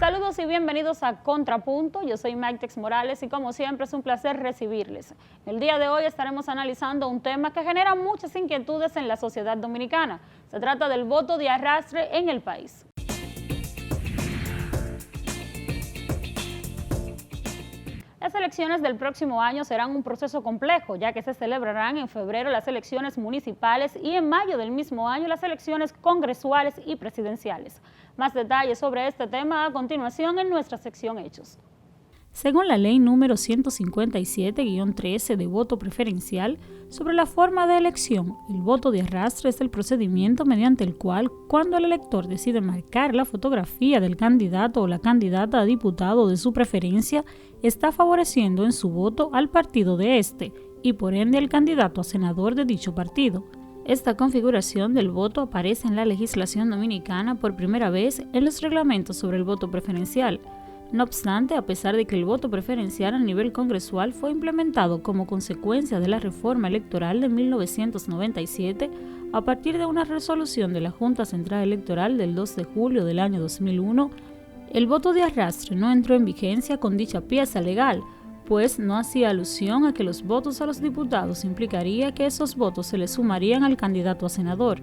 Saludos y bienvenidos a Contrapunto. Yo soy Maytex Morales y como siempre es un placer recibirles. El día de hoy estaremos analizando un tema que genera muchas inquietudes en la sociedad dominicana. Se trata del voto de arrastre en el país. Las elecciones del próximo año serán un proceso complejo, ya que se celebrarán en febrero las elecciones municipales y en mayo del mismo año las elecciones congresuales y presidenciales. Más detalles sobre este tema a continuación en nuestra sección Hechos. Según la ley número 157-13 de voto preferencial, sobre la forma de elección, el voto de arrastre es el procedimiento mediante el cual, cuando el elector decide marcar la fotografía del candidato o la candidata a diputado de su preferencia, está favoreciendo en su voto al partido de este y por ende al candidato a senador de dicho partido. Esta configuración del voto aparece en la legislación dominicana por primera vez en los reglamentos sobre el voto preferencial. No obstante, a pesar de que el voto preferencial a nivel congresual fue implementado como consecuencia de la reforma electoral de 1997, a partir de una resolución de la Junta Central Electoral del 2 de julio del año 2001, el voto de arrastre no entró en vigencia con dicha pieza legal, pues no hacía alusión a que los votos a los diputados implicaría que esos votos se le sumarían al candidato a senador.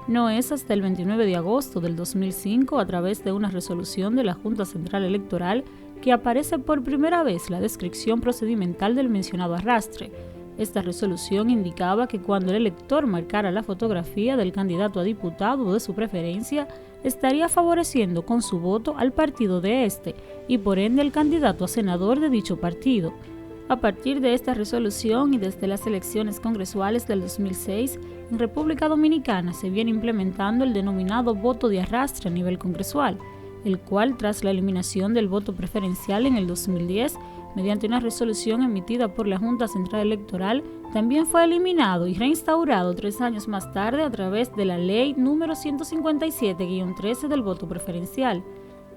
No es hasta el 29 de agosto del 2005, a través de una resolución de la Junta Central Electoral, que aparece por primera vez la descripción procedimental del mencionado arrastre. Esta resolución indicaba que cuando el elector marcara la fotografía del candidato a diputado de su preferencia, estaría favoreciendo con su voto al partido de este y por ende al candidato a senador de dicho partido. A partir de esta resolución y desde las elecciones congresuales del 2006, en República Dominicana se viene implementando el denominado voto de arrastre a nivel congresual, el cual, tras la eliminación del voto preferencial en el 2010, mediante una resolución emitida por la Junta Central Electoral, también fue eliminado y reinstaurado 3 años más tarde a través de la ley número 157-13 del voto preferencial.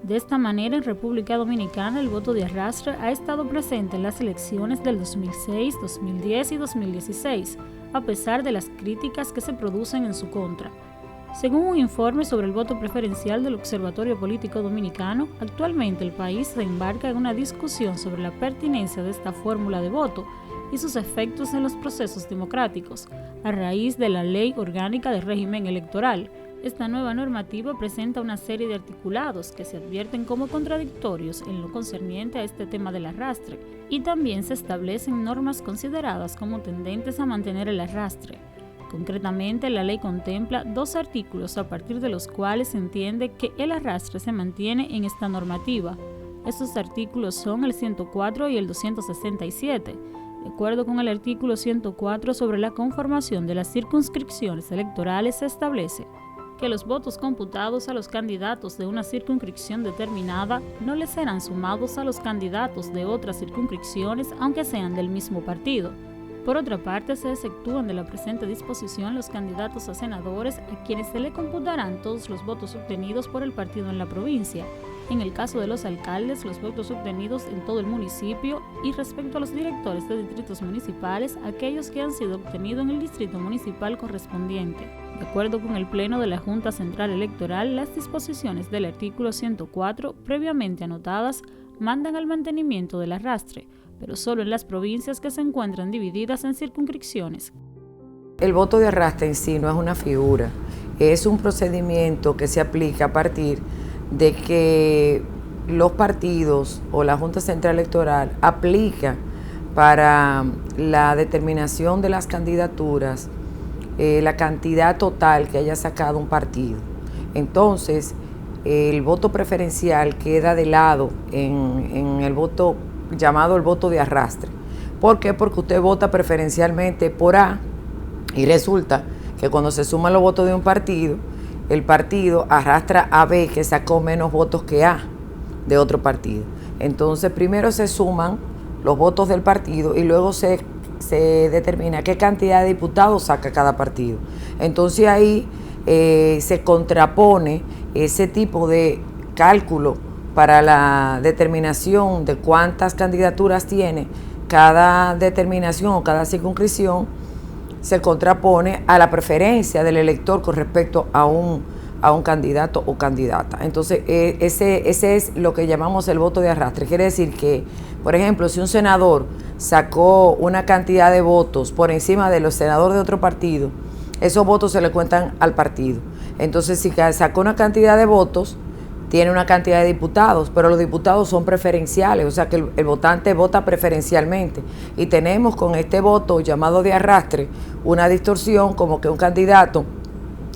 De esta manera, en República Dominicana, el voto de arrastre ha estado presente en las elecciones del 2006, 2010 y 2016, a pesar de las críticas que se producen en su contra. Según un informe sobre el voto preferencial del Observatorio Político Dominicano, actualmente el país se embarca en una discusión sobre la pertinencia de esta fórmula de voto y sus efectos en los procesos democráticos, a raíz de la Ley Orgánica de Régimen Electoral. Esta nueva normativa presenta una serie de articulados que se advierten como contradictorios en lo concerniente a este tema del arrastre, y también se establecen normas consideradas como tendentes a mantener el arrastre. Concretamente, la ley contempla 2 artículos a partir de los cuales se entiende que el arrastre se mantiene en esta normativa. Estos artículos son el 104 y el 267. De acuerdo con el artículo 104 sobre la conformación de las circunscripciones electorales, se establece que los votos computados a los candidatos de una circunscripción determinada no les serán sumados a los candidatos de otras circunscripciones, aunque sean del mismo partido. Por otra parte, se exceptúan de la presente disposición los candidatos a senadores a quienes se le computarán todos los votos obtenidos por el partido en la provincia. En el caso de los alcaldes, los votos obtenidos en todo el municipio, y respecto a los directores de distritos municipales, aquellos que han sido obtenidos en el distrito municipal correspondiente. De acuerdo con el Pleno de la Junta Central Electoral, las disposiciones del artículo 104, previamente anotadas, mandan al mantenimiento del arrastre, pero solo en las provincias que se encuentran divididas en circunscripciones. El voto de arrastre en sí no es una figura, es un procedimiento que se aplica a partir de que los partidos o la Junta Central Electoral aplica para la determinación de las candidaturas la cantidad total que haya sacado un partido. Entonces, el voto preferencial queda de lado en el voto llamado el voto de arrastre. ¿Por qué? Porque usted vota preferencialmente por A y resulta que cuando se suman los votos de un partido, el partido arrastra a B, que sacó menos votos que A de otro partido. Entonces, primero se suman los votos del partido y luego se determina qué cantidad de diputados saca cada partido. Entonces ahí se contrapone ese tipo de cálculo para la determinación de cuántas candidaturas tiene cada determinación o cada circunscripción, se contrapone a la preferencia del elector con respecto a un a un candidato o candidata. Entonces, ese es lo que llamamos el voto de arrastre. Quiere decir que, por ejemplo, si un senador sacó una cantidad de votos por encima de los senadores de otro partido, esos votos se le cuentan al partido. Entonces, si sacó una cantidad de votos, tiene una cantidad de diputados, pero los diputados son preferenciales, o sea que el votante vota preferencialmente. Y tenemos con este voto llamado de arrastre una distorsión, como que un candidato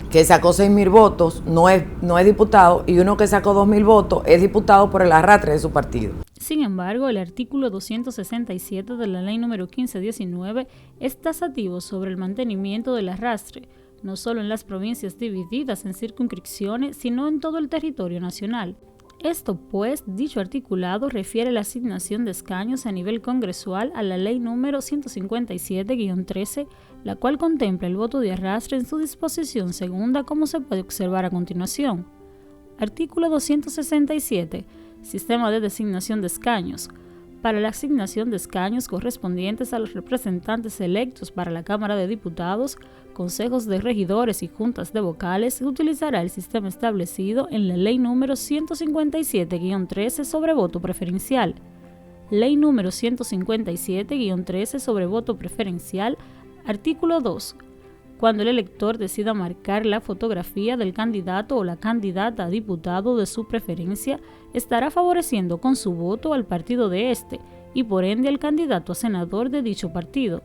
que sacó 6,000 votos no es diputado, y uno que sacó 2,000 votos es diputado por el arrastre de su partido. Sin embargo, el artículo 267 de la Ley número 1519 es tasativo sobre el mantenimiento del arrastre, no solo en las provincias divididas en circunscripciones, sino en todo el territorio nacional. Esto pues, dicho articulado refiere la asignación de escaños a nivel congresual a la Ley número 157-13, la cual contempla el voto de arrastre en su disposición segunda, como se puede observar a continuación. Artículo 267. Sistema de designación de escaños. Para la asignación de escaños correspondientes a los representantes electos para la Cámara de Diputados, consejos de regidores y juntas de vocales, se utilizará el sistema establecido en la Ley número 157-13 sobre voto preferencial. Ley número 157-13 sobre voto preferencial, artículo 2. Cuando el elector decida marcar la fotografía del candidato o la candidata a diputado de su preferencia, estará favoreciendo con su voto al partido de este y por ende al candidato a senador de dicho partido.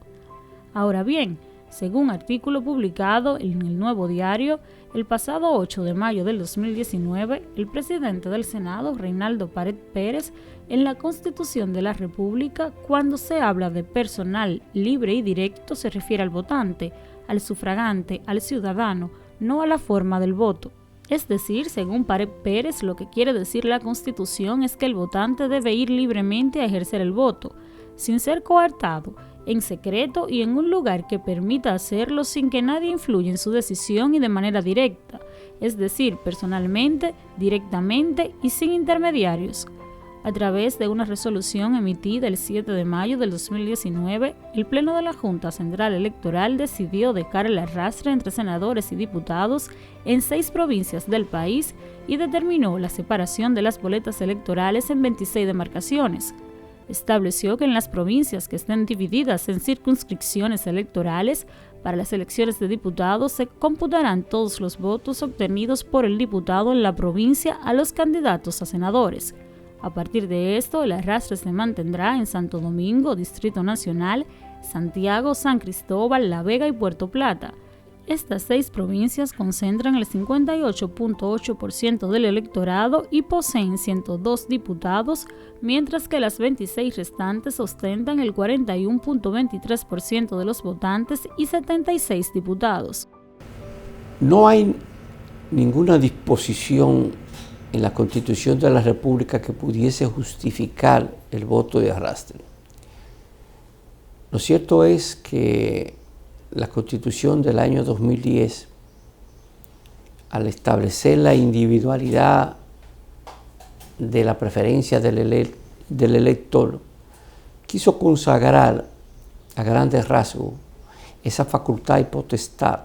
Ahora bien, según artículo publicado en el Nuevo Diario, el pasado 8 de mayo del 2019, el presidente del Senado, Reinaldo Pared Pérez, en la Constitución de la República, cuando se habla de personal libre y directo, se refiere al votante, al sufragante, al ciudadano, no a la forma del voto. Es decir, según Pared Pérez, lo que quiere decir la Constitución es que el votante debe ir libremente a ejercer el voto, sin ser coartado, en secreto y en un lugar que permita hacerlo sin que nadie influya en su decisión y de manera directa, es decir, personalmente, directamente y sin intermediarios. A través de una resolución emitida el 7 de mayo del 2019, el Pleno de la Junta Central Electoral decidió dejar el arrastre entre senadores y diputados en 6 provincias del país y determinó la separación de las boletas electorales en 26 demarcaciones. Estableció que en las provincias que estén divididas en circunscripciones electorales, para las elecciones de diputados se computarán todos los votos obtenidos por el diputado en la provincia a los candidatos a senadores. A partir de esto, el arrastre se mantendrá en Santo Domingo, Distrito Nacional, Santiago, San Cristóbal, La Vega y Puerto Plata. Estas 6 provincias concentran el 58.8% del electorado y poseen 102 diputados, mientras que las 26 restantes ostentan el 41.23% de los votantes y 76 diputados. No hay ninguna disposición en la Constitución de la República que pudiese justificar el voto de arrastre. Lo cierto es que la Constitución del año 2010, al establecer la individualidad de la preferencia del elector, quiso consagrar a grandes rasgos esa facultad y potestad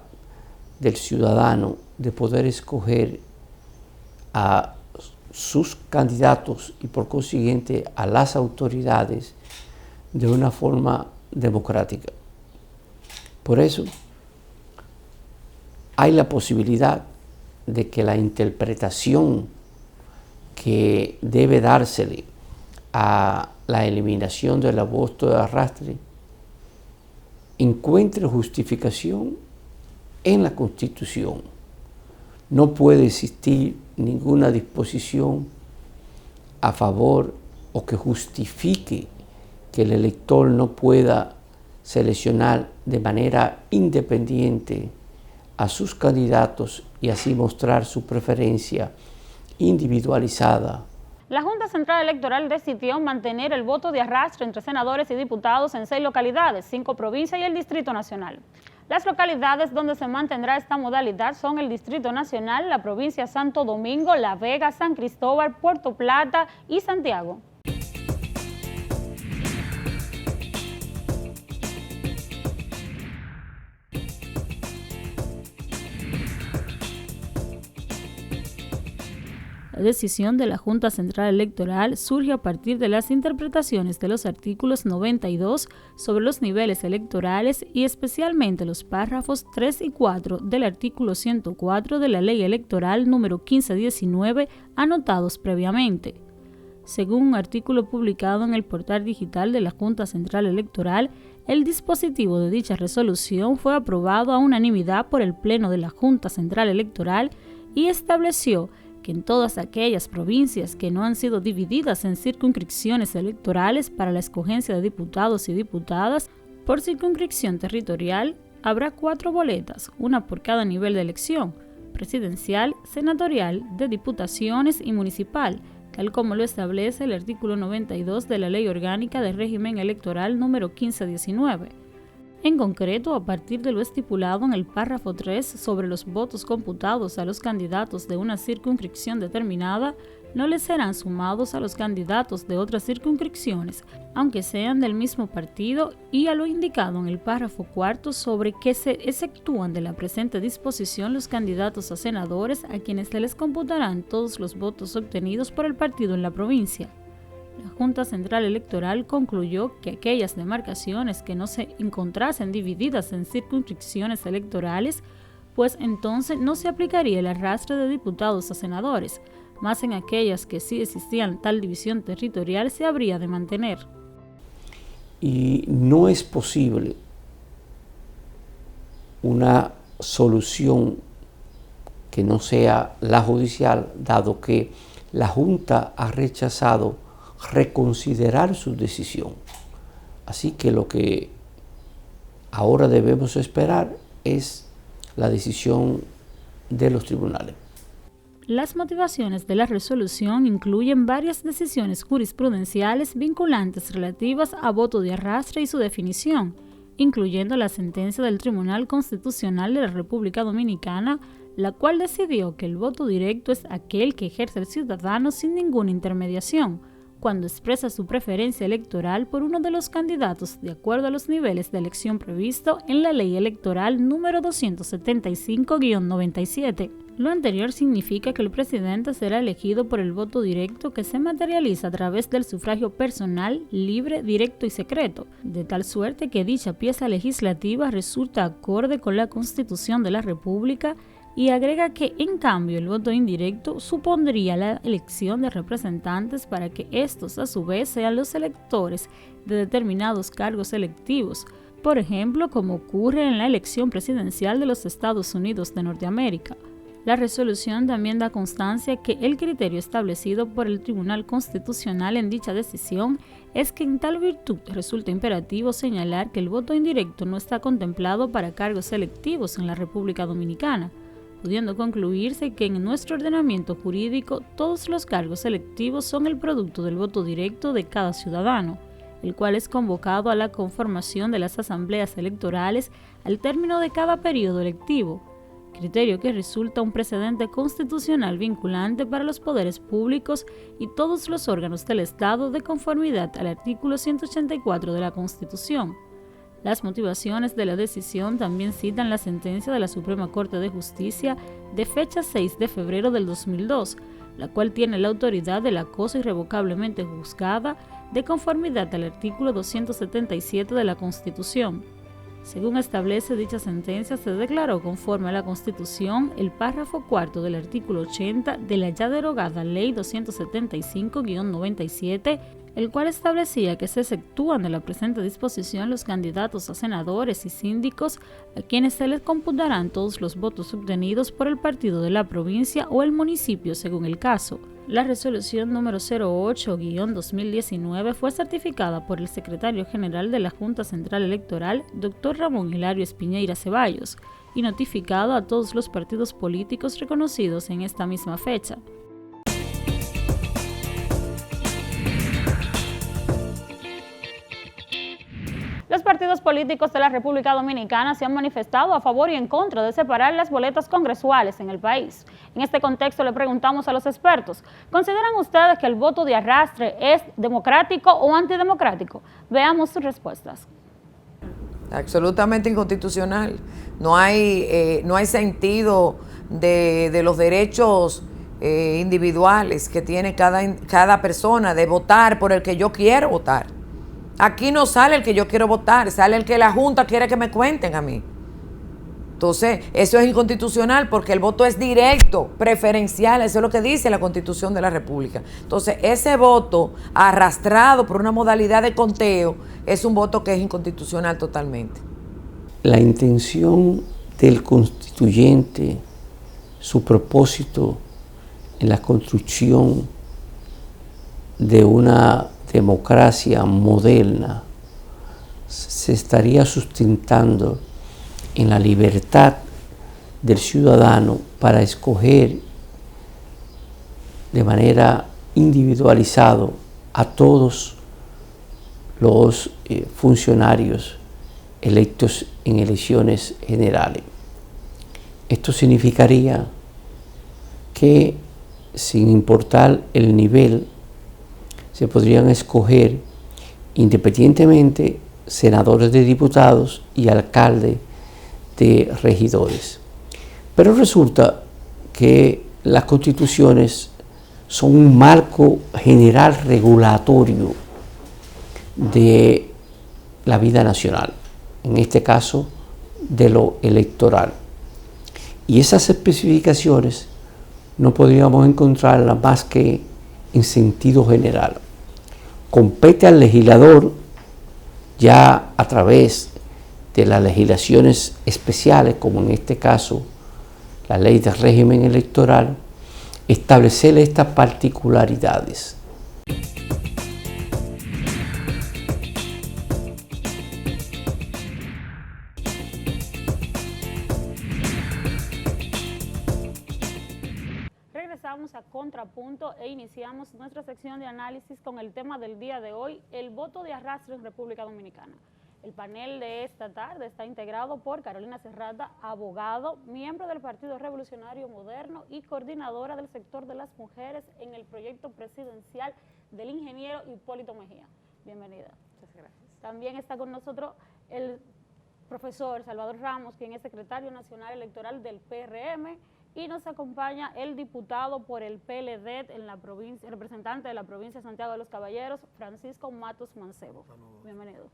del ciudadano de poder escoger a sus candidatos y por consiguiente a las autoridades de una forma democrática. Por eso hay la posibilidad de que la interpretación que debe dársele a la eliminación del voto de arrastre encuentre justificación en la Constitución. No puede existir ninguna disposición a favor o que justifique que el elector no pueda seleccionar de manera independiente a sus candidatos y así mostrar su preferencia individualizada. La Junta Central Electoral decidió mantener el voto de arrastre entre senadores y diputados en 6 localidades, 5 provincias y el Distrito Nacional. Las localidades donde se mantendrá esta modalidad son el Distrito Nacional, la provincia de Santo Domingo, La Vega, San Cristóbal, Puerto Plata y Santiago. La decisión de la Junta Central Electoral surge a partir de las interpretaciones de los artículos 92 sobre los niveles electorales y especialmente los párrafos 3 y 4 del artículo 104 de la Ley Electoral número 1519 anotados previamente. Según un artículo publicado en el portal digital de la Junta Central Electoral, el dispositivo de dicha resolución fue aprobado a unanimidad por el Pleno de la Junta Central Electoral y estableció que en todas aquellas provincias que no han sido divididas en circunscripciones electorales para la escogencia de diputados y diputadas por circunscripción territorial, habrá 4 boletas, una por cada nivel de elección: presidencial, senatorial, de diputaciones y municipal, tal como lo establece el artículo 92 de la Ley Orgánica de Régimen Electoral número 1519. En concreto, a partir de lo estipulado en el párrafo 3 sobre los votos computados a los candidatos de una circunscripción determinada, no les serán sumados a los candidatos de otras circunscripciones, aunque sean del mismo partido, y a lo indicado en el párrafo 4 sobre que se exceptúan de la presente disposición los candidatos a senadores a quienes se les computarán todos los votos obtenidos por el partido en la provincia. La Junta Central Electoral concluyó que aquellas demarcaciones que no se encontrasen divididas en circunscripciones electorales, pues entonces no se aplicaría el arrastre de diputados a senadores, más en aquellas que sí existían tal división territorial se habría de mantener. Y no es posible una solución que no sea la judicial, dado que la Junta ha rechazado reconsiderar su decisión. Así que lo que ahora debemos esperar es la decisión de los tribunales. Las motivaciones de la resolución incluyen varias decisiones jurisprudenciales vinculantes relativas a voto de arrastre y su definición, incluyendo la sentencia del Tribunal Constitucional de la República Dominicana, la cual decidió que el voto directo es aquel que ejerce el ciudadano sin ninguna intermediación, cuando expresa su preferencia electoral por uno de los candidatos de acuerdo a los niveles de elección previsto en la Ley Electoral número 275-97. Lo anterior significa que el presidente será elegido por el voto directo que se materializa a través del sufragio personal, libre, directo y secreto, de tal suerte que dicha pieza legislativa resulta acorde con la Constitución de la República, y agrega que, en cambio, el voto indirecto supondría la elección de representantes para que estos, a su vez, sean los electores de determinados cargos electivos, por ejemplo, como ocurre en la elección presidencial de los Estados Unidos de Norteamérica. La resolución también da constancia que el criterio establecido por el Tribunal Constitucional en dicha decisión es que en tal virtud resulta imperativo señalar que el voto indirecto no está contemplado para cargos electivos en la República Dominicana, pudiendo concluirse que en nuestro ordenamiento jurídico todos los cargos electivos son el producto del voto directo de cada ciudadano, el cual es convocado a la conformación de las asambleas electorales al término de cada periodo electivo, criterio que resulta un precedente constitucional vinculante para los poderes públicos y todos los órganos del Estado de conformidad al artículo 184 de la Constitución. Las motivaciones de la decisión también citan la sentencia de la Suprema Corte de Justicia de fecha 6 de febrero del 2002, la cual tiene la autoridad de la cosa irrevocablemente juzgada de conformidad al artículo 277 de la Constitución. Según establece dicha sentencia, se declaró conforme a la Constitución el párrafo 4 del artículo 80 de la ya derogada Ley 275-97, el cual establecía que se exceptúan de la presente disposición los candidatos a senadores y síndicos a quienes se les computarán todos los votos obtenidos por el partido de la provincia o el municipio según el caso. La resolución número 08-2019 fue certificada por el secretario general de la Junta Central Electoral, Dr. Ramón Hilario Espiñeira Ceballos, y notificado a todos los partidos políticos reconocidos en esta misma fecha. Los partidos políticos de la República Dominicana se han manifestado a favor y en contra de separar las boletas congresuales en el país. En este contexto le preguntamos a los expertos, ¿consideran ustedes que el voto de arrastre es democrático o antidemocrático? Veamos sus respuestas. Absolutamente inconstitucional. No hay sentido de los derechos individuales que tiene cada persona de votar por el que yo quiero votar. Aquí no sale el que yo quiero votar, sale el que la Junta quiere que me cuenten a mí. Entonces, eso es inconstitucional porque el voto es directo, preferencial, eso es lo que dice la Constitución de la República. Entonces, ese voto arrastrado por una modalidad de conteo es un voto que es inconstitucional totalmente. La intención del constituyente, su propósito en la construcción de una democracia moderna se estaría sustentando en la libertad del ciudadano para escoger de manera individualizada a todos los funcionarios electos en elecciones generales. Esto significaría que, sin importar el nivel, se podrían escoger independientemente senadores de diputados y alcaldes de regidores. Pero resulta que las constituciones son un marco general regulatorio de la vida nacional, en este caso de lo electoral. Y esas especificaciones no podríamos encontrarlas más que en sentido general. Compete al legislador, ya a través de las legislaciones especiales, como en este caso la ley de régimen electoral, establecer estas particularidades. Regresamos a Contrapunto e iniciamos nuestra sección de análisis con el tema del día de hoy, el voto de arrastre en República Dominicana. El panel de esta tarde está integrado por Carolina Serrata, abogado, miembro del Partido Revolucionario Moderno y coordinadora del sector de las mujeres en el proyecto presidencial del ingeniero Hipólito Mejía. Bienvenida. Muchas gracias. También está con nosotros el profesor Salvador Ramos, quien es secretario nacional electoral del PRM, y nos acompaña el diputado por el PLD en la provincia, el representante de la provincia de Santiago de los Caballeros, Francisco Matos Mancebo. Bienvenido.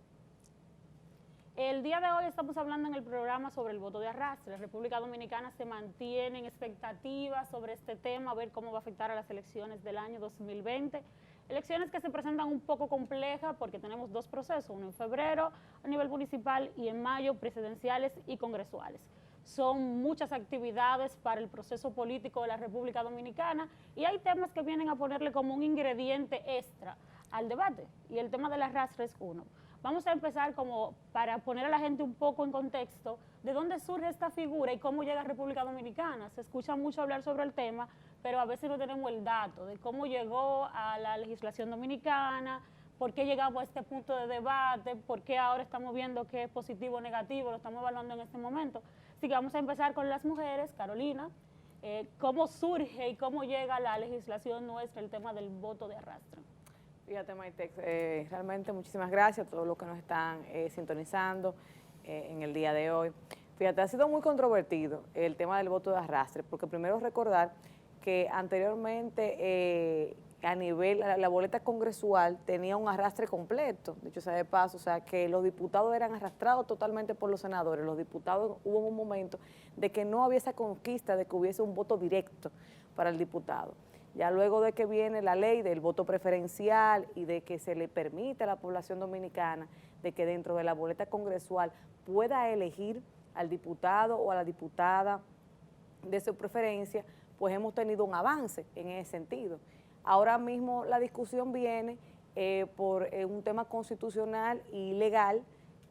El día de hoy estamos hablando en el programa sobre el voto de arrastre. República Dominicana se mantiene en expectativas sobre este tema, a ver cómo va a afectar a las elecciones del año 2020. Elecciones que se presentan un poco complejas porque tenemos dos procesos, uno en febrero a nivel municipal y en mayo presidenciales y congresuales. Son muchas actividades para el proceso político de la República Dominicana y hay temas que vienen a ponerle como un ingrediente extra al debate y el tema del arrastre es uno. Vamos a empezar como para poner a la gente un poco en contexto de dónde surge esta figura y cómo llega a República Dominicana. Se escucha mucho hablar sobre el tema, pero a veces no tenemos el dato de cómo llegó a la legislación dominicana, por qué llegamos a este punto de debate, por qué ahora estamos viendo que es positivo o negativo, lo estamos evaluando en este momento. Así que vamos a empezar con las mujeres. Carolina, ¿cómo surge y cómo llega a la legislación nuestra el tema del voto de arrastre? Fíjate, Maitex, realmente muchísimas gracias a todos los que nos están sintonizando en el día de hoy. Fíjate, ha sido muy controvertido el tema del voto de arrastre, porque primero recordar que anteriormente a nivel, la boleta congresual tenía un arrastre completo, dicho sea de paso, o sea que los diputados eran arrastrados totalmente por los senadores. Los diputados, hubo un momento de que no había esa conquista de que hubiese un voto directo para el diputado. Ya luego de que viene la ley del voto preferencial y de que se le permite a la población dominicana de que dentro de la boleta congresual pueda elegir al diputado o a la diputada de su preferencia, pues hemos tenido un avance en ese sentido. Ahora mismo la discusión viene por un tema constitucional y legal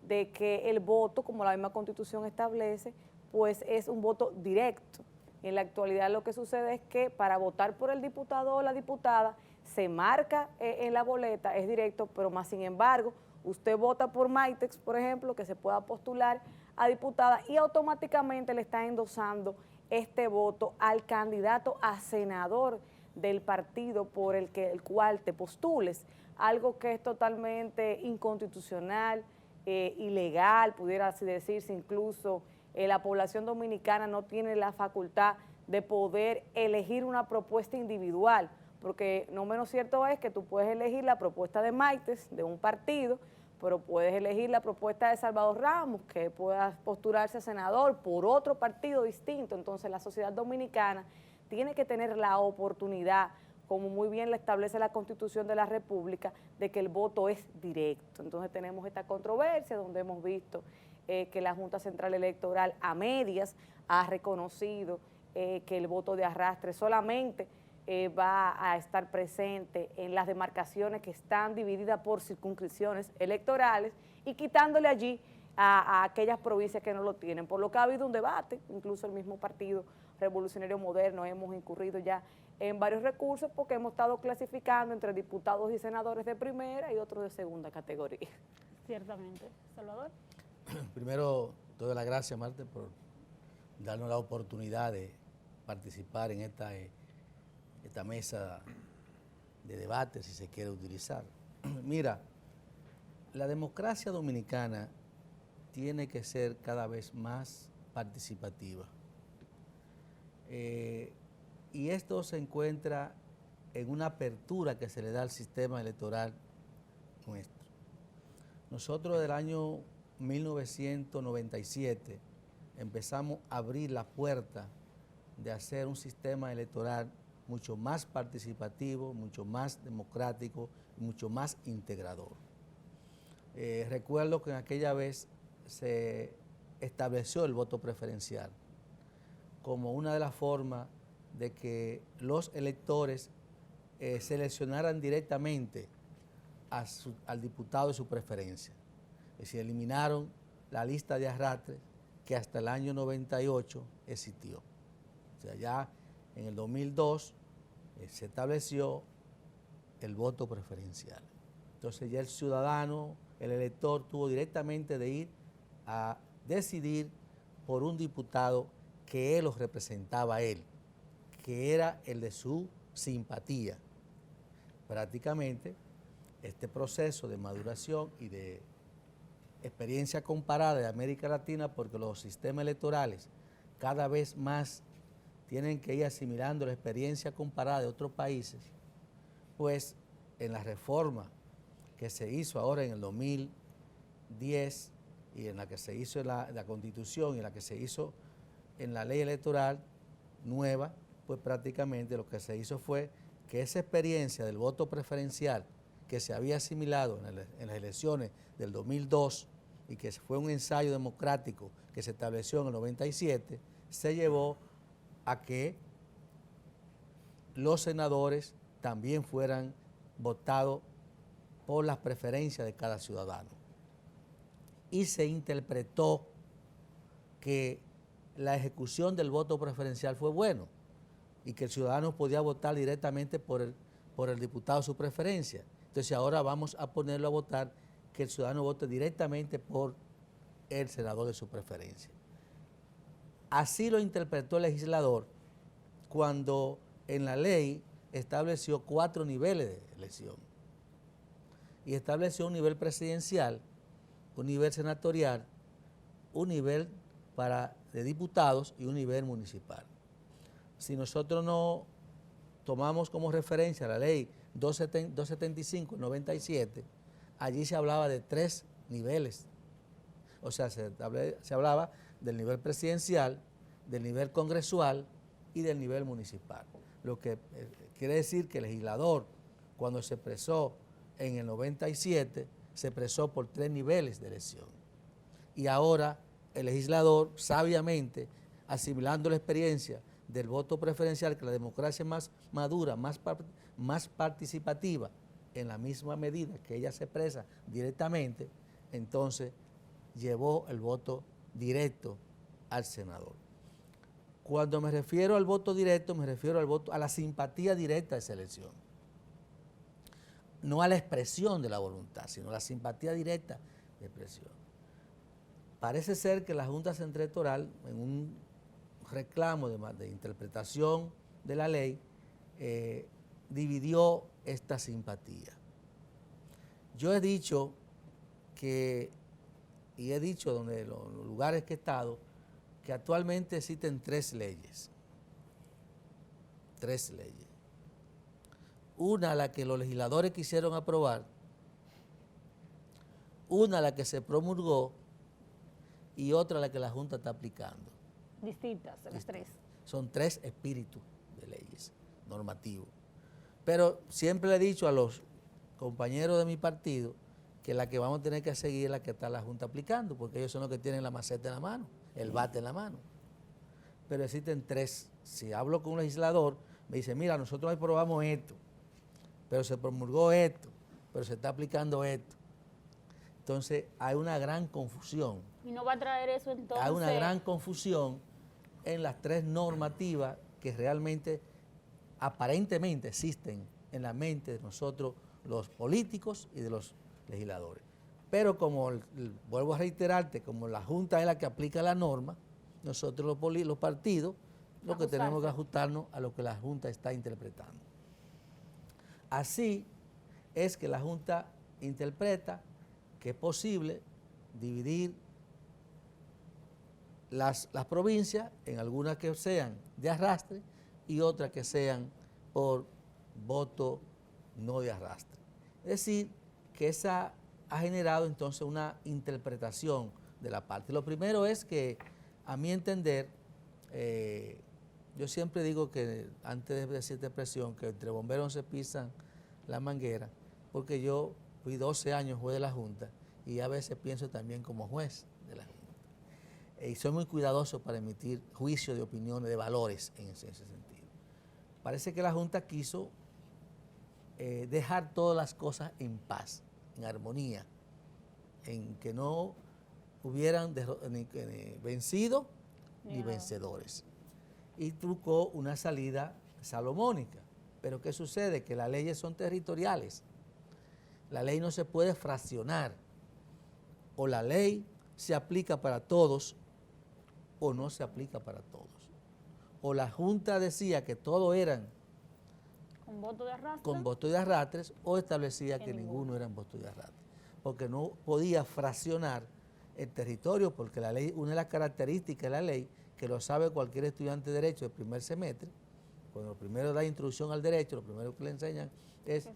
de que el voto, como la misma Constitución establece, pues es un voto directo. En la actualidad lo que sucede es que para votar por el diputado o la diputada se marca en la boleta, es directo, pero más sin embargo, usted vota por Maitex, por ejemplo, que se pueda postular a diputada y automáticamente le está endosando este voto al candidato a senador del partido por el cual te postules, algo que es totalmente inconstitucional, ilegal, pudiera así decirse. Incluso la población dominicana no tiene la facultad de poder elegir una propuesta individual, porque no menos cierto es que tú puedes elegir la propuesta de Maites, de un partido, pero puedes elegir la propuesta de Salvador Ramos, que pueda postularse a senador por otro partido distinto. Entonces la sociedad dominicana tiene que tener la oportunidad, como muy bien le establece la Constitución de la República, de que el voto es directo. Entonces tenemos esta controversia donde hemos visto que la Junta Central Electoral a medias ha reconocido que el voto de arrastre solamente va a estar presente en las demarcaciones que están divididas por circunscripciones electorales y quitándole allí a aquellas provincias que no lo tienen, por lo que ha habido un debate, incluso el mismo Partido Revolucionario Moderno hemos incurrido ya en varios recursos porque hemos estado clasificando entre diputados y senadores de primera y otros de segunda categoría. Ciertamente. Salvador. Primero, doy las gracias, Marte, por darnos la oportunidad de participar en esta mesa de debate, si se quiere utilizar. Mira, la democracia dominicana tiene que ser cada vez más participativa. Y esto se encuentra en una apertura que se le da al sistema electoral nuestro. Nosotros del año 1997 empezamos a abrir la puerta de hacer un sistema electoral mucho más participativo, mucho más democrático, mucho más integrador. Recuerdo que en aquella vez se estableció el voto preferencial como una de las formas de que los electores seleccionaran directamente al diputado de su preferencia. Es decir, eliminaron la lista de arrastres que hasta el año 98 existió. O sea, ya en el 2002 se estableció el voto preferencial. Entonces ya el ciudadano, el elector, tuvo directamente de ir a decidir por un diputado que él los representaba a él, que era el de su simpatía. Prácticamente este proceso de maduración y de experiencia comparada de América Latina, porque los sistemas electorales cada vez más tienen que ir asimilando la experiencia comparada de otros países, pues en la reforma que se hizo ahora en el 2010 y en la que se hizo en la Constitución y en la que se hizo en la ley electoral nueva, pues prácticamente lo que se hizo fue que esa experiencia del voto preferencial que se había asimilado en las elecciones del 2002 y que fue un ensayo democrático que se estableció en el 97, se llevó a que los senadores también fueran votados por las preferencias de cada ciudadano. Y se interpretó que la ejecución del voto preferencial fue bueno y que el ciudadano podía votar directamente por el diputado de su preferencia. Entonces ahora vamos a ponerlo a votar que el ciudadano vote directamente por el senador de su preferencia. Así lo interpretó el legislador cuando en la ley estableció 4 niveles de elección y estableció un nivel presidencial, un nivel senatorial, un nivel de diputados y un nivel municipal. Si nosotros no tomamos como referencia la ley 275-97, allí se hablaba de 3 niveles. O sea, se hablaba del nivel presidencial, del nivel congresual y del nivel municipal. Lo que quiere decir que el legislador, cuando se expresó en el 97, se expresó por 3 niveles de elección. Y ahora el legislador, sabiamente, asimilando la experiencia del voto preferencial, que la democracia es más madura, más participativa, en la misma medida que ella se expresa directamente, entonces llevó el voto directo al senador. Cuando me refiero al voto directo, me refiero a la simpatía directa de esa elección. No a la expresión de la voluntad, sino a la simpatía directa de expresión. Parece ser que la Junta Central Electoral, en un reclamo de interpretación de la ley, dividió esta simpatía. Yo he dicho donde los lugares que he estado, que actualmente existen 3 leyes. 3 leyes. Una, la que los legisladores quisieron aprobar, una, la que se promulgó, y otra, la que la Junta está aplicando. Distintas, las tres. Son 3 espíritus de leyes normativos. Pero siempre le he dicho a los compañeros de mi partido que la que vamos a tener que seguir es la que está la Junta aplicando, porque ellos son los que tienen la maceta en la mano, el bate en la mano. Pero existen 3. Si hablo con un legislador, me dice, mira, nosotros aprobamos esto, pero se promulgó esto, pero se está aplicando esto. Entonces hay una gran confusión. ¿Y no va a traer eso entonces? Hay una gran confusión en las 3 normativas que realmente, aparentemente existen en la mente de nosotros, los políticos y de los legisladores. Pero como, vuelvo a reiterarte, como la Junta es la que aplica la norma, nosotros los partidos, lo que tenemos que ajustarnos a lo que la Junta está interpretando. Así es que la Junta interpreta que es posible dividir las provincias en algunas que sean de arrastre y otras que sean por voto no de arrastre. Es decir, que esa ha generado entonces una interpretación de la parte. Lo primero es que, a mi entender, yo siempre digo que, antes de decir esta expresión, que entre bomberos se pisan la manguera, porque yo fui 12 años juez de la Junta y a veces pienso también como juez de la Junta. Y soy muy cuidadoso para emitir juicios de opiniones, de valores en ese sentido. Parece que la Junta quiso dejar todas las cosas en paz, en armonía, en que no hubieran ni vencido ni vencedores. Y trucó una salida salomónica. Pero ¿qué sucede? Que las leyes son territoriales. La ley no se puede fraccionar. O la ley se aplica para todos o no se aplica para todos. O la Junta decía que todos eran ¿con voto de arrastre? Con voto de arrastres, o establecía que ninguno eran voto de arrastre. Porque no podía fraccionar el territorio, porque la ley, una de las características de la ley, que lo sabe cualquier estudiante de Derecho del primer semestre, cuando lo primero da introducción al derecho, lo primero que le enseñan es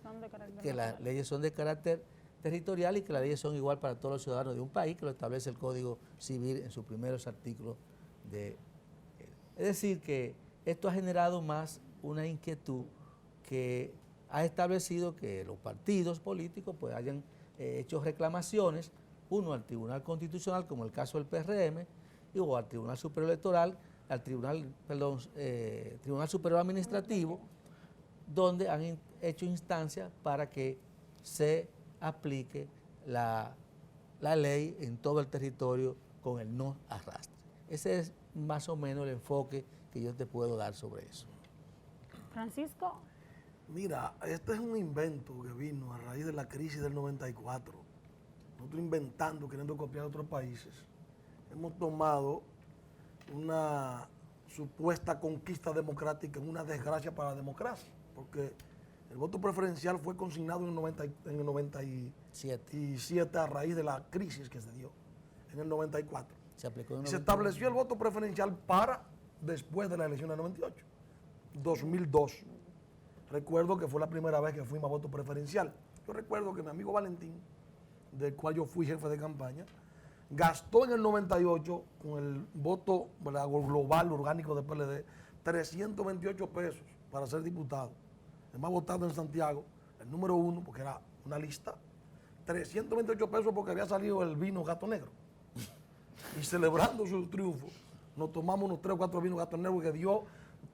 que las leyes son de carácter territorial y que las leyes son igual para todos los ciudadanos de un país, que lo establece el Código Civil en sus primeros artículos. Es decir, que esto ha generado más una inquietud que ha establecido que los partidos políticos pues hayan hecho reclamaciones, uno al Tribunal Constitucional, como el caso del PRM, o al Tribunal Superior Electoral, al Tribunal Superior Administrativo, donde han hecho instancias para que se aplique la ley en todo el territorio con el no arrastre. Ese es más o menos el enfoque que yo te puedo dar sobre eso. Francisco. Mira, este es un invento que vino a raíz de la crisis del 94. Nosotros inventando, queriendo copiar a otros países. Hemos tomado una supuesta conquista democrática en una desgracia para la democracia, porque el voto preferencial fue consignado en el 97 a raíz de la crisis que se dio en el 94. Se estableció el voto preferencial para después de la elección del 98, 2002. Recuerdo que fue la primera vez que fuimos a voto preferencial. Yo recuerdo que mi amigo Valentín, del cual yo fui jefe de campaña, gastó en el 98 con el voto global orgánico del PLD 328 pesos para ser diputado. El más votado en Santiago, el número 1, porque era una lista, 328 pesos porque había salido el vino Gato Negro. Y celebrando su triunfo, nos tomamos unos 3 o 4 vinos Gato Negro que dio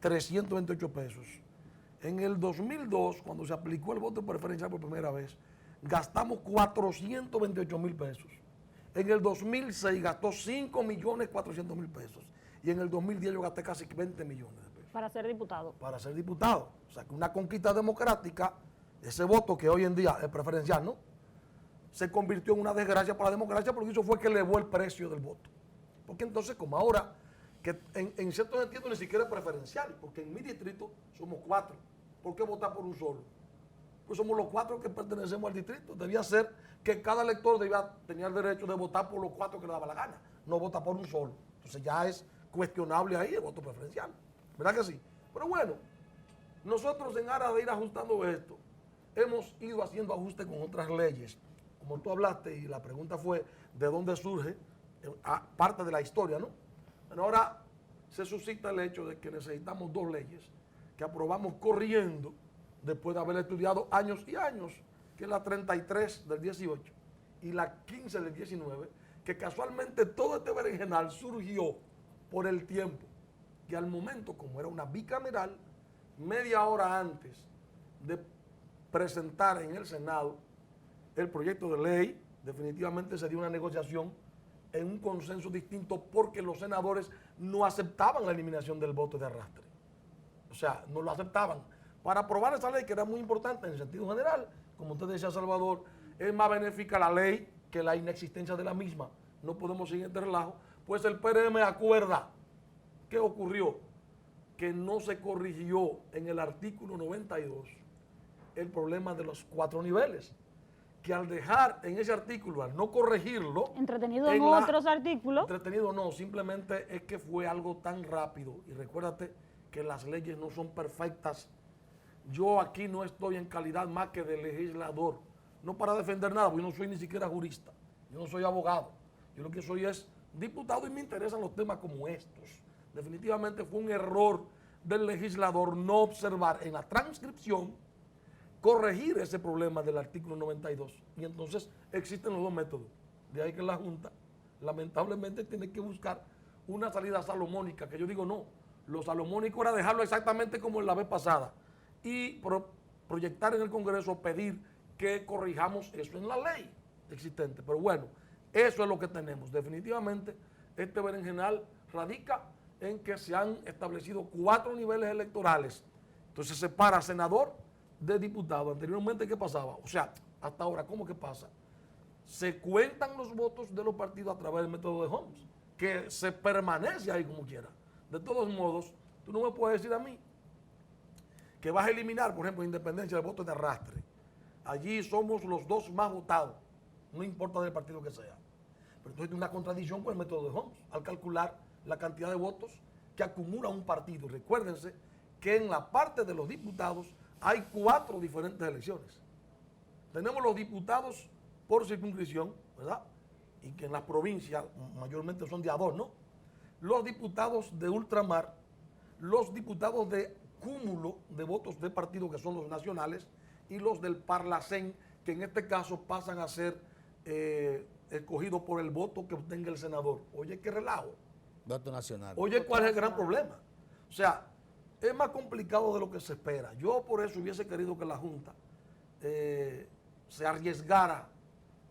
328 pesos. En el 2002, cuando se aplicó el voto preferencial por primera vez, gastamos 428,000 pesos. En el 2006 gastó 5,400,000 pesos. Y en el 2010 yo gasté casi 20 millones de pesos. Para ser diputado. Para ser diputado. O sea, que una conquista democrática, ese voto que hoy en día es preferencial, ¿no? Se convirtió en una desgracia para la democracia porque eso fue que elevó el precio del voto. Porque entonces, como ahora, que en cierto sentido ni siquiera es preferencial, porque en mi distrito somos 4. ¿Por qué votar por un solo? Pues somos los 4 que pertenecemos al distrito. Debía ser que cada elector tenía el derecho de votar por los 4 que le daba la gana, no vota por un solo. Entonces ya es cuestionable ahí el voto preferencial. ¿Verdad que sí? Pero bueno, Nosotros, en aras de ir ajustando esto, hemos ido haciendo ajustes con otras leyes. Como tú hablaste y la pregunta fue de dónde surge parte de la historia, ¿no? Bueno, ahora se suscita el hecho de que necesitamos dos leyes que aprobamos corriendo después de haber estudiado años y años, que es la 33 del 18 y la 15 del 19, que casualmente todo este berenjenal surgió por el tiempo, que al momento, como era una bicameral, media hora antes de presentar en el Senado el proyecto de ley, definitivamente se dio una negociación en un consenso distinto porque los senadores no aceptaban la eliminación del voto de arrastre. O sea, no lo aceptaban. Para aprobar esa ley, que era muy importante en el sentido general, como usted decía, Salvador, es más benéfica la ley que la inexistencia de la misma. No podemos seguir este relajo. Pues el PRM acuerda. ¿Qué ocurrió? Que no se corrigió en el artículo 92 el problema de los 4 niveles. Que al dejar en ese artículo, al no corregirlo... Entretenido en otros artículos. Entretenido no, simplemente es que fue algo tan rápido. Y recuérdate que las leyes no son perfectas. Yo aquí no estoy en calidad más que de legislador. No para defender nada, porque yo no soy ni siquiera jurista. Yo no soy abogado. Yo lo que soy es diputado y me interesan los temas como estos. Definitivamente fue un error del legislador no observar en la transcripción, corregir ese problema del artículo 92. Y entonces existen los dos métodos. De ahí que la Junta, lamentablemente, tiene que buscar una salida salomónica, que yo digo no. Lo salomónico era dejarlo exactamente como en la vez pasada y proyectar en el Congreso, pedir que corrijamos eso en la ley existente. Pero bueno, eso es lo que tenemos. Definitivamente, este berenjenal radica en que se han establecido 4 niveles electorales. Entonces se separa senador de diputado. Anteriormente, ¿qué pasaba? O sea, hasta ahora, ¿cómo que pasa? Se cuentan los votos de los partidos a través del método de Holmes, que se permanece ahí como quiera. De todos modos, tú no me puedes decir a mí que vas a eliminar, por ejemplo, independencia del voto de arrastre. Allí somos los 2 más votados, no importa del partido que sea. Pero entonces hay una contradicción con el método de Holmes, al calcular la cantidad de votos que acumula un partido. Recuérdense que en la parte de los diputados hay 4 diferentes elecciones. Tenemos los diputados por circunscripción, ¿verdad? Y que en las provincias mayormente son de a 2, ¿no? Los diputados de ultramar, los diputados de cúmulo de votos de partido, que son los nacionales, y los del Parlacén, que en este caso pasan a ser escogidos por el voto que obtenga el senador. Oye, qué relajo. Voto nacional. Oye, ¿cuál es el gran problema? O sea, es más complicado de lo que se espera. Yo por eso hubiese querido que la Junta se arriesgara